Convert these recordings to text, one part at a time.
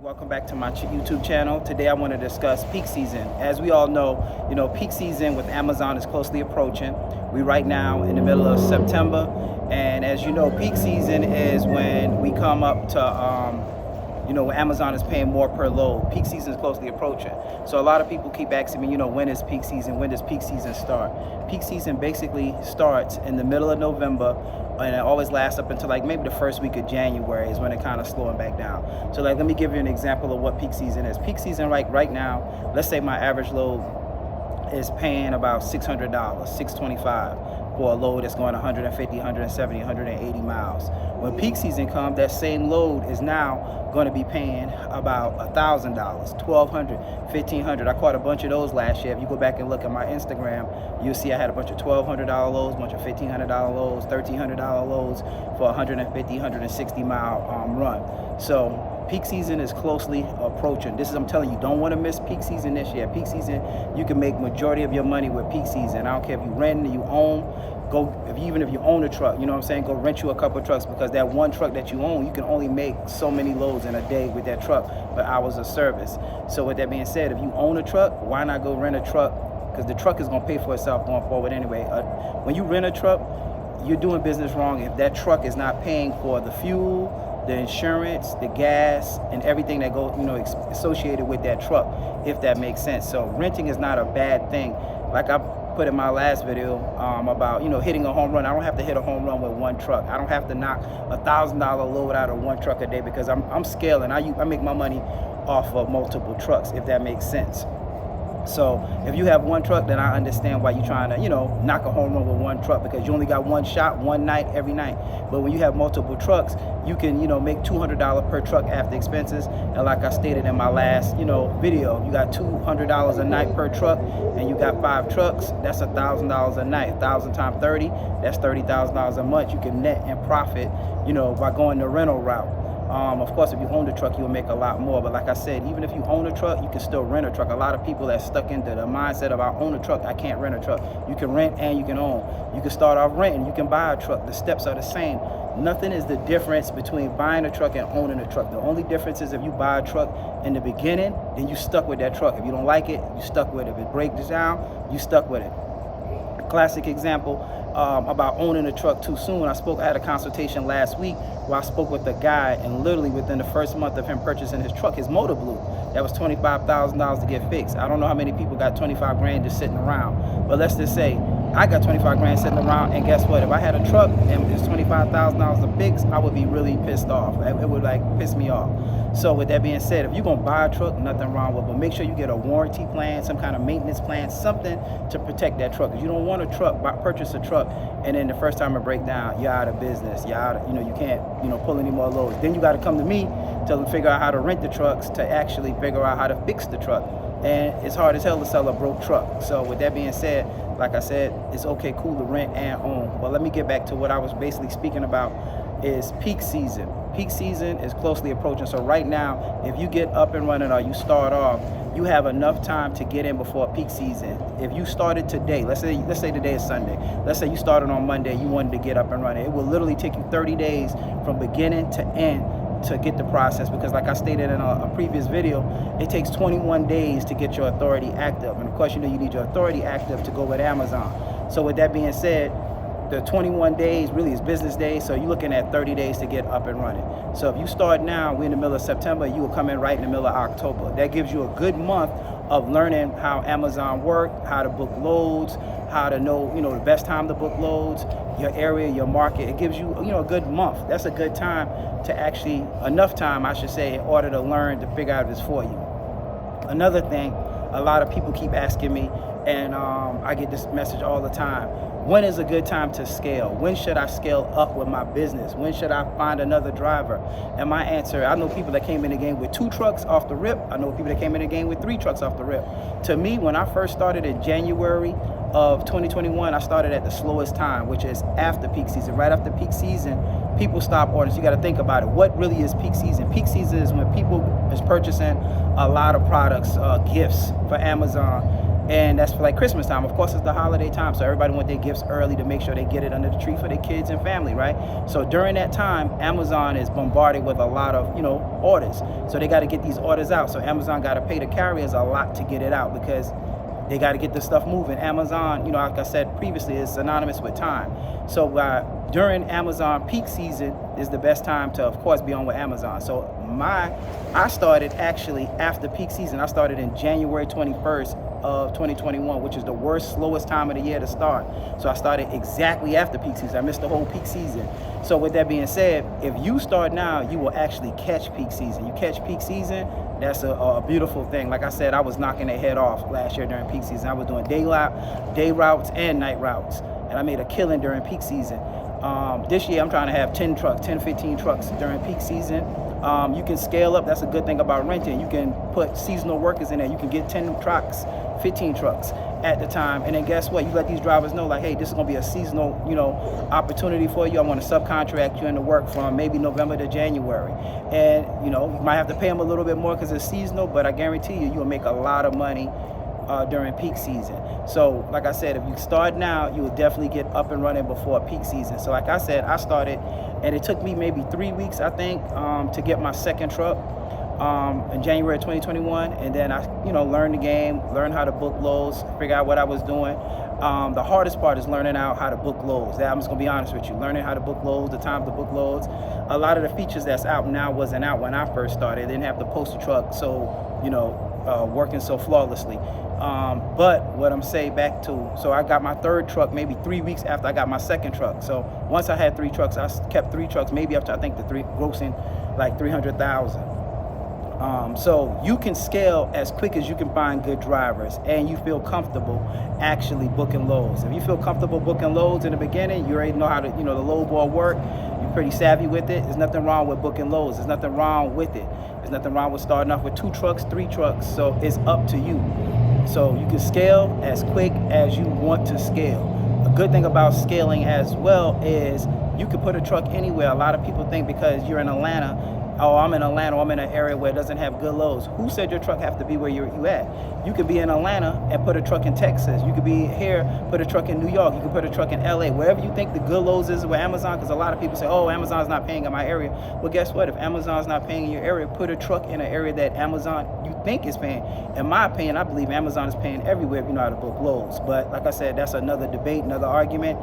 Welcome back to my YouTube channel. Today I want to discuss peak season. As we all know, peak season with Amazon is closely approaching. We right now in the middle of September, and as you know, peak season is when we come up to when Amazon is paying more per load. Peak season is closely approaching. So a lot of people keep asking me, when is peak season? When does peak season start? Peak season basically starts in the middle of November, and it always lasts up until like maybe the first week of January is when it kind of slowing back down. So let me give you an example of what peak season is. Peak season right now, let's say my average load is paying about $600, $625 for a load that's going 150, 170, 180 miles. When peak season comes, that same load is now going to be paying about $1,000, $1,200, $1,500. I caught a bunch of those last year. If you go back and look at my Instagram, you'll see I had a bunch of $1,200 loads, a bunch of $1,500 loads, $1,300 loads for 150, 160 mile run. So peak season is closely approaching. This is, I'm telling you, don't want to miss peak season this year. Peak season, you can make majority of your money with peak season. I don't care if you rent, you own, even if you own a truck, go rent you a couple of trucks, because that one truck that you own, you can only make so many loads in a day with that truck for hours of service. So with that being said, if you own a truck, why not go rent a truck? Because the truck is going to pay for itself going forward anyway. When you rent a truck, you're doing business wrong if that truck is not paying for the fuel, the insurance, the gas, and everything that goes, associated with that truck, if that makes sense. So renting is not a bad thing. Like I put in my last video about, hitting a home run. I don't have to hit a home run with one truck. I don't have to knock $1,000 load out of one truck a day, because I'm scaling. I make my money off of multiple trucks, if that makes sense. So if you have one truck, then I understand why you're trying to, knock a home run with one truck, because you only got one shot, one night, every night. But when you have multiple trucks, you can, make $200 per truck after expenses. And like I stated in my last, video, you got $200 a night per truck, and you got 5 trucks. That's $1,000 a night. 1,000 times 30, that's $30,000 a month. You can net and profit, by going the rental route. Of course, if you own the truck, you'll make a lot more. But like I said, even if you own a truck, you can still rent a truck. A lot of people that stuck into the mindset of I own a truck, I can't rent a truck. You can rent and you can own. You can start off renting, you can buy a truck. The steps are the same. Nothing is the difference between buying a truck and owning a truck. The only difference is if you buy a truck in the beginning, then you stuck with that truck. If you don't like it, you stuck with it. If it breaks down, you stuck with it. A classic example about owning a truck too soon. I had a consultation last week where I spoke with a guy, and literally within the first month of him purchasing his truck, his motor blew. That was $25,000 to get fixed. I don't know how many people got 25 grand just sitting around, but let's just say I got 25 grand sitting around, and guess what? If I had a truck and it's $25,000 to fix, I would be really pissed off. It would piss me off. So with that being said, if you're gonna buy a truck, nothing wrong with it, but make sure you get a warranty plan, some kind of maintenance plan, something to protect that truck. Because you don't want a truck, purchase a truck, and then the first time it breaks down, you're out of business. You're out, you can't, pull any more loads. Then you got to come to me to figure out how to rent the trucks, to actually figure out how to fix the truck. And it's hard as hell to sell a broke truck. So with that being said, like I said, it's okay, cool to rent and own. But let me get back to what I was basically speaking about, is peak season. Peak season is closely approaching. So right now, if you get up and running or you start off, you have enough time to get in before peak season. If you started today, let's say today is Sunday. Let's say you started on Monday, you wanted to get up and running. It will literally take you 30 days from beginning to end to get the process, because like I stated in a previous video, it takes 21 days to get your authority active. And of course, you need your authority active to go with Amazon. So with that being said, the 21 days really is business days, so you're looking at 30 days to get up and running. So if you start now, we're in the middle of September, you will come in right in the middle of October. That gives you a good month of learning how Amazon works, how to book loads, how to know, the best time to book loads, your area, your market. It gives you, a good month. That's a good time to actually, enough time, I should say, in order to learn, to figure out if it's for you. Another thing, a lot of people keep asking me, and I get this message all the time: when is a good time to scale? When should I scale up with my business? When should I find another driver? And my answer, I know people that came in the game with 2 trucks off the rip. I know people that came in the game with 3 trucks off the rip. To me, when I first started in January of 2021, I started at the slowest time, which is after peak season. Right after peak season, people stop ordering. So you got to think about it. What really is peak season? Peak season is when people is purchasing a lot of products, gifts for Amazon. And that's for like Christmas time. Of course, it's the holiday time, so everybody want their gifts early to make sure they get it under the tree for their kids and family, right? So during that time, Amazon is bombarded with a lot of, orders. So they got to get these orders out. So Amazon got to pay the carriers a lot to get it out because they got to get this stuff moving. Amazon, like I said previously, is synonymous with time. So during Amazon peak season is the best time to, of course, be on with Amazon. So I started actually after peak season. I started in January 21st of 2021, which is the worst, slowest time of the year to start. So I started exactly after peak season. I missed the whole peak season. So with that being said, if you start now, you will actually catch peak season. You catch peak season, that's a beautiful thing. Like I said, I was knocking their head off last year during peak season. I was doing day routes and night routes, and I made a killing during peak season. This year I'm trying to have 10, 15 trucks during peak season. You can scale up. That's a good thing about renting. You can put seasonal workers in there. You can get 10 trucks, 15 trucks at the time. And then guess what? You let these drivers know, like, hey, this is going to be a seasonal, opportunity for you. I want to subcontract you into work from maybe November to January. And, you might have to pay them a little bit more because it's seasonal, but I guarantee you'll make a lot of money during peak season. So like I said, if you start now, you will definitely get up and running before peak season. So like I said, I started, and it took me maybe 3 weeks, I think, to get my second truck in January 2021. And then I, learned the game, learned how to book loads, figure out what I was doing. The hardest part is learning out how to book loads. I'm just gonna be honest with you. Learning how to book loads, the time to book loads. A lot of the features that's out now wasn't out when I first started. They didn't have the poster truck, so working so flawlessly. But what I'm saying back to, so I got my third truck maybe 3 weeks after I got my second truck. So once I had 3 trucks, I kept 3 trucks, maybe up to, I think, grossing like 300,000. So you can scale as quick as you can find good drivers and you feel comfortable actually booking loads. If you feel comfortable booking loads in the beginning, you already know how to, the load ball work. You're pretty savvy with it. There's nothing wrong with booking loads. There's nothing wrong with it. There's nothing wrong with starting off with 2 trucks, 3 trucks. So it's up to you. So you can scale as quick as you want to scale. A good thing about scaling as well is you can put a truck anywhere. A lot of people think because you're in Atlanta, oh, I'm in Atlanta, I'm in an area where it doesn't have good loads. Who said your truck have to be where you at? You could be in Atlanta and put a truck in Texas. You could be here, put a truck in New York. You could put a truck in LA. Wherever you think the good loads is with Amazon, because a lot of people say, oh, Amazon's not paying in my area. Well, guess what? If Amazon's not paying in your area, put a truck in an area that Amazon you think is paying. In my opinion, I believe Amazon is paying everywhere if you know how to book loads. But like I said, that's another debate, another argument.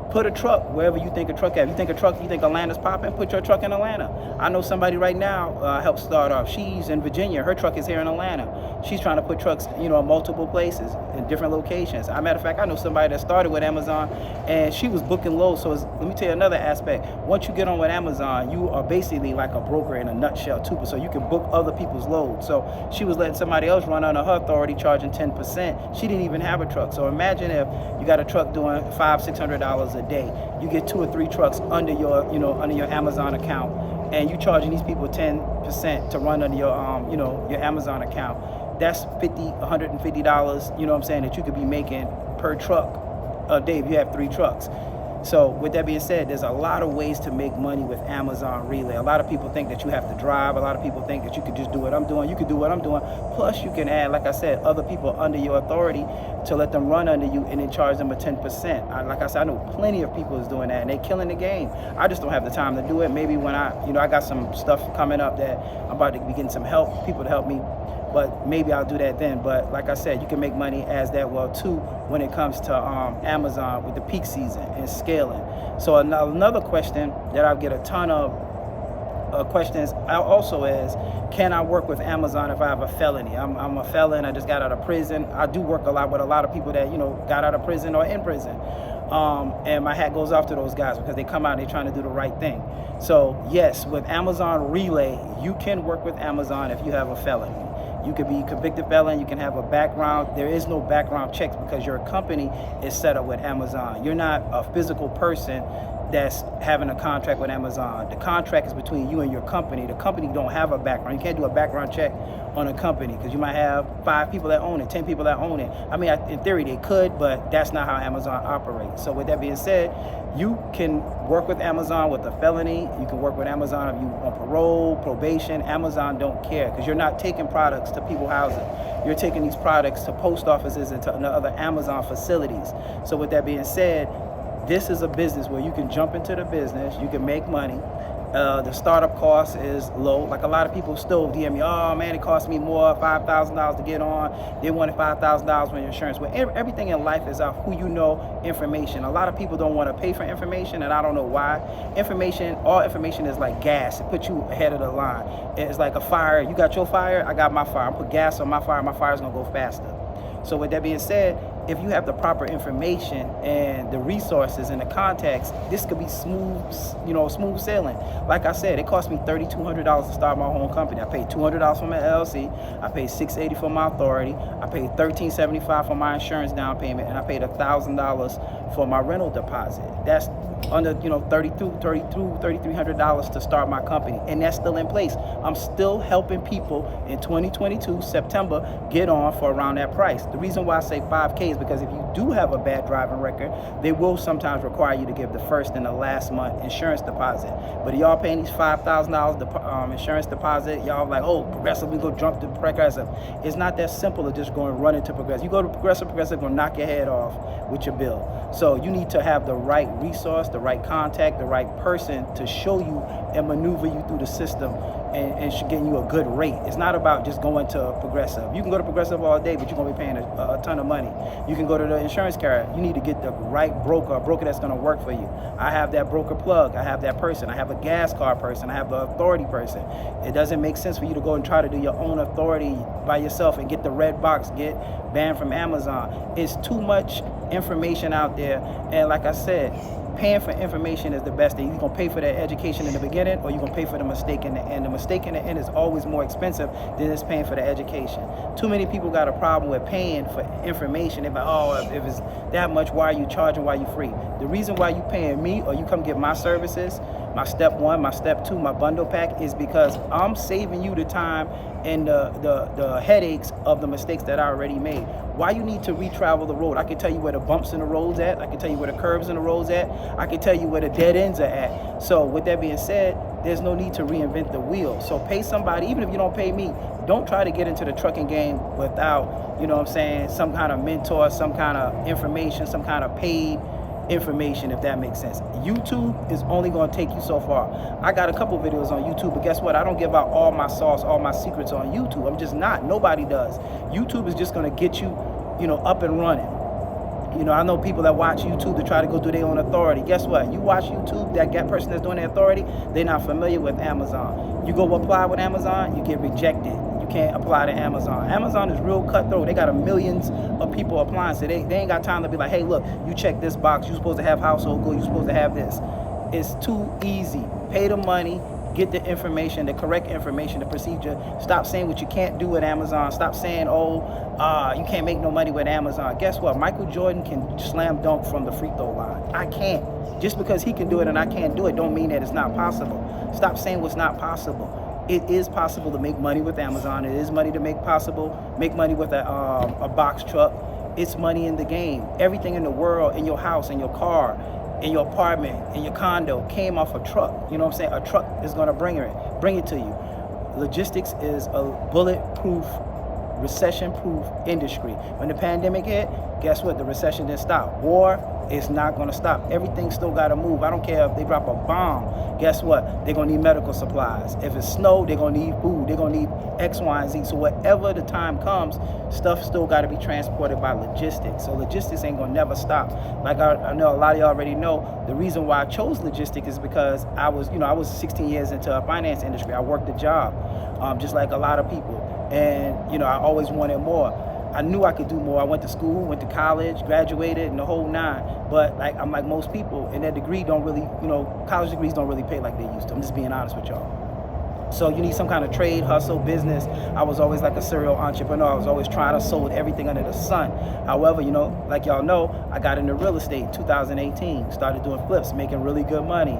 Put a truck wherever you think a truck at. You think Atlanta's popping, put your truck in Atlanta. I know somebody right now helped start off. She's in Virginia. Her truck is here in Atlanta. She's trying to put trucks, in multiple places, in different locations. As a matter of fact, I know somebody that started with Amazon and she was booking loads. So let me tell you another aspect. Once you get on with Amazon, you are basically like a broker in a nutshell too. So you can book other people's loads. So she was letting somebody else run under her authority, charging 10%. She didn't even have a truck. So imagine if you got a truck doing $500-600 a day. You get 2 or 3 trucks under your, under your Amazon account, and you charging these people 10% to run under your, your Amazon account. That's $150, that you could be making per truck a day if you have 3 trucks. So with that being said, there's a lot of ways to make money with Amazon Relay. A lot of people think that you have to drive. A lot of people think that you could just do what I'm doing. You could do what I'm doing. Plus you can add, like I said, other people under your authority to let them run under you and then charge them a 10%. Like I said, I know plenty of people is doing that and they're killing the game. I just don't have the time to do it. Maybe when I got some stuff coming up that I'm about to be getting some help, people to help me. But maybe I'll do that then. But like I said, you can make money as that well too when it comes to Amazon with the peak season and scaling. So another question that I get a ton of questions also is, can I work with Amazon if I have a felony? I'm a felon. I just got out of prison. I do work a lot with a lot of people that got out of prison or in prison. And my hat goes off to those guys because they come out and they're trying to do the right thing. So yes, with Amazon Relay, you can work with Amazon if you have a felony. You could be a convicted felon. You can have a background. There is no background checks because your company is set up with Amazon. You're not a physical person that's having a contract with Amazon. The contract is between you and your company. The company don't have a background. You can't do a background check on a company because you might have 5 people that own it, 10 people that own it. I mean, in theory they could, but that's not how Amazon operates. So with that being said, you can work with Amazon with a felony. You can work with Amazon if you on parole, probation. Amazon don't care because you're not taking products to people's houses. You're taking these products to post offices and to other Amazon facilities. So with that being said, this is a business where you can jump into the business, you can make money. The startup cost is low. Like a lot of people still DM me, oh man, it cost me more, $5,000 to get on. They wanted $5,000 for your insurance. Well, everything in life is off who you know, information. A lot of people don't want to pay for information, and I don't know why. All information is like gas. It puts you ahead of the line. It's like a fire. You got your fire, I got my fire. I put gas on my fire's gonna go faster. So with that being said, if you have the proper information and the resources and the context, this could be smooth sailing. Like I said, it cost me $3,200 to start my own company. I paid $200 for my LLC. I paid $680 for my authority. I paid $1,375 for my insurance down payment, and I paid $1,000 for my rental deposit. That's under $3,300 to start my company, and that's still in place. I'm still helping people in 2022 September get on for around that price. The reason why I say 5K is because if you do have a bad driving record, they will sometimes require you to give the first and the last month insurance deposit. But y'all paying these $5,000 insurance deposit, y'all like, oh, Progressive, we go jump to Progressive. It's not that simple to just go and run into Progressive. You go to Progressive gonna knock your head off with your bill. So you need to have the right resource, the right contact, the right person to show you and maneuver you through the system and getting you a good rate. It's not about just going to Progressive. You can go to Progressive all day, but you're gonna be paying a ton of money. You can go to the insurance carrier. You need to get the right broker, a broker that's gonna work for you. I have that broker plug. I have that person. I have a gas card person. I have the authority person. It doesn't make sense for you to go and try to do your own authority by yourself and get the red box, get banned from Amazon. It's too much information out there, and like I said, paying for information is the best thing. You're gonna pay for that education in the beginning, or you're gonna pay for the mistake in the end. The mistake in the end is always more expensive than it's paying for the education. Too many people got a problem with paying for information. They're like, oh, if it's that much, why are you charging, why are you free? The reason why you paying me or you come get my services, my step 1, my step 2, my bundle pack, is because I'm saving you the time and the headaches of the mistakes that I already made. Why you need to retravel the road? I can tell you where the bumps in the roads at. I can tell you where the curves in the roads at. I can tell you where the dead ends are at. So with that being said, there's no need to reinvent the wheel. So pay somebody, even if you don't pay me. Don't try to get into the trucking game without, some kind of mentor, some kind of information, some kind of paid information, if that makes sense. YouTube is only going to take you so far. I got a couple videos on YouTube, but guess what? I don't give out all my sauce, all my secrets on YouTube. I'm just not. Nobody does. YouTube is just going to get you, up and running. I know people that watch YouTube to try to go do their own authority. Guess what? You watch YouTube, that person that's doing their authority, they're not familiar with Amazon. You go apply with Amazon, you get rejected. You can't apply to Amazon. Amazon is real cutthroat. They got millions of people applying, so they ain't got time to be like, hey, look, you check this box. You're supposed to have household goods. You're supposed to have this. It's too easy. Pay the money. Get the information, the correct information, the procedure. Stop saying what you can't do with Amazon. Stop saying, you can't make no money with Amazon. Guess what? Michael Jordan can slam dunk from the free throw line. I can't. Just because he can do it and I can't do it don't mean that it's not possible. Stop saying what's not possible. It is possible to make money with Amazon. It is money to make money with a box truck. It's money in the game. Everything in the world, in your house, in your car, in your apartment, in your condo, came off a truck. You know what I'm saying? A truck is gonna bring it to you. Logistics is a bulletproof, recession-proof industry. When the pandemic hit, guess what? The recession didn't stop. War is not gonna stop. Everything still gotta move. I don't care if they drop a bomb. Guess what? They're gonna need medical supplies. If it's snow, they're gonna need food. They're gonna need X, Y, and Z. So whatever the time comes, stuff still gotta be transported by logistics. So logistics ain't gonna never stop. Like I know a lot of y'all already know, the reason why I chose logistics is because I was 16 years into a finance industry. I worked a job, just like a lot of people. And, I always wanted more. I knew I could do more. I went to school, went to college, graduated, and the whole 9. But I'm like most people, and that degree don't really, college degrees don't really pay like they used to. I'm just being honest with y'all. So you need some kind of trade, hustle, business. I was always like a serial entrepreneur. I was always trying to sold everything under the sun. However, you know, like y'all know, I got into real estate in 2018, started doing flips, making really good money.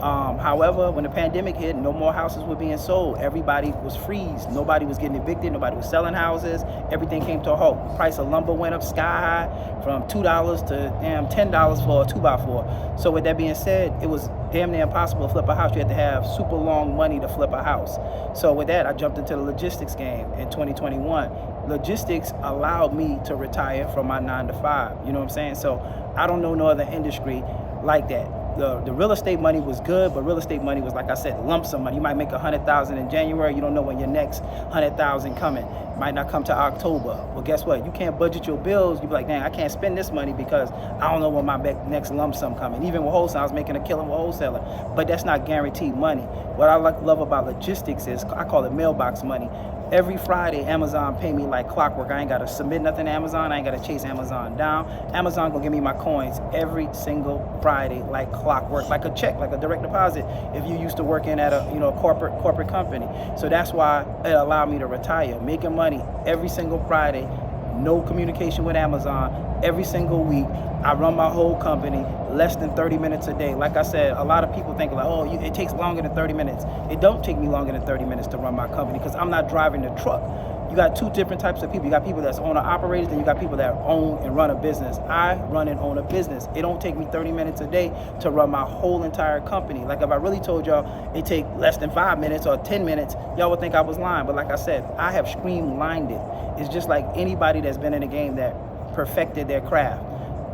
However, when the pandemic hit, no more houses were being sold. Everybody was freezed. Nobody was getting evicted. Nobody was selling houses. Everything came to a halt. The price of lumber went up sky high from $2 to damn $10 for a 2x4. So with that being said, it was damn near impossible to flip a house. You had to have super long money to flip a house. So with that, I jumped into the logistics game in 2021. Logistics allowed me to retire from my 9 to 5. You know what I'm saying? So I don't know no other industry like that. The real estate money was good, but real estate money was, like I said, lump sum money. You might make $100,000 in January. You don't know when your next $100,000 coming. It might not come to October. Well, guess what? You can't budget your bills. You be like, dang, I can't spend this money because I don't know when my next lump sum coming. Even with wholesale, I was making a killing with wholesaler, but that's not guaranteed money. What I love about logistics is I call it mailbox money. Every Friday, Amazon pay me like clockwork. I ain't got to submit nothing to Amazon. I ain't got to chase Amazon down. Amazon gonna give me my coins every single Friday like clockwork, like a check, like a direct deposit if you used to working at a corporate company. So that's why it allowed me to retire, making money every single Friday, no communication with Amazon, every single week. I run my whole company, less than 30 minutes a day. Like I said, a lot of people think like, oh, it takes longer than 30 minutes. It don't take me longer than 30 minutes to run my company because I'm not driving the truck. You got two different types of people. You got people that's owner-operators, and you got people that own and run a business. I run and own a business. It don't take me 30 minutes a day to run my whole entire company. Like if I really told y'all it take less than 5 minutes or 10 minutes, y'all would think I was lying. But like I said, I have streamlined it. It's just like anybody that's been in the game that perfected their craft.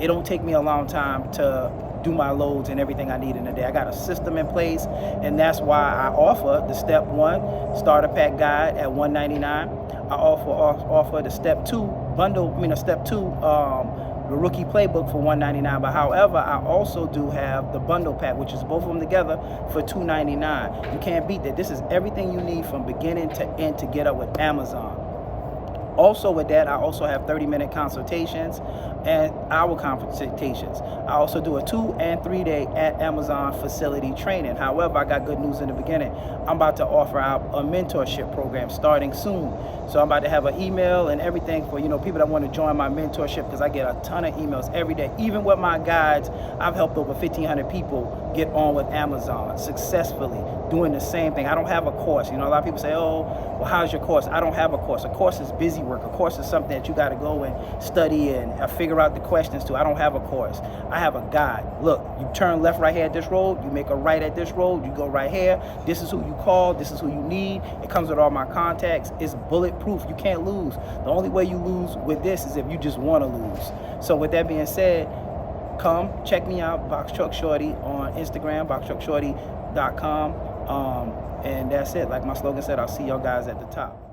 It don't take me a long time to do my loads and everything I need in a day. I got a system in place, and that's why I offer the step 1 starter pack guide at $199. I offer the step 2 bundle, the rookie playbook for $199. But however, I also do have the bundle pack, which is both of them together for $299. You can't beat that. This is everything you need from beginning to end to get up with Amazon. Also with that, I also have 30-minute consultations and hour consultations. I also do a 2 and 3 day at Amazon facility training. However, I got good news in the beginning. I'm about to offer out a mentorship program starting soon. So I'm about to have an email and everything for people that want to join my mentorship, because I get a ton of emails every day. Even with my guides, I've helped over 1,500 people get on with Amazon successfully, doing the same thing. I don't have a course. A lot of people say, oh, well, how's your course? I don't have a course. A course is busy work. A course is something that you got to go and study and figure out the questions to. I don't have a course. I have a guide. Look, you turn left right here at this road, you make a right at this road, you go right here. This is who you call. This is who you need. It comes with all my contacts. It's bulletproof. You can't lose. The only way you lose with this is if you just want to lose. So with that being said, come check me out, Box Truck Shorty on Instagram, boxtruckshorty.com. And that's it. Like my slogan said, I'll see y'all guys at the top.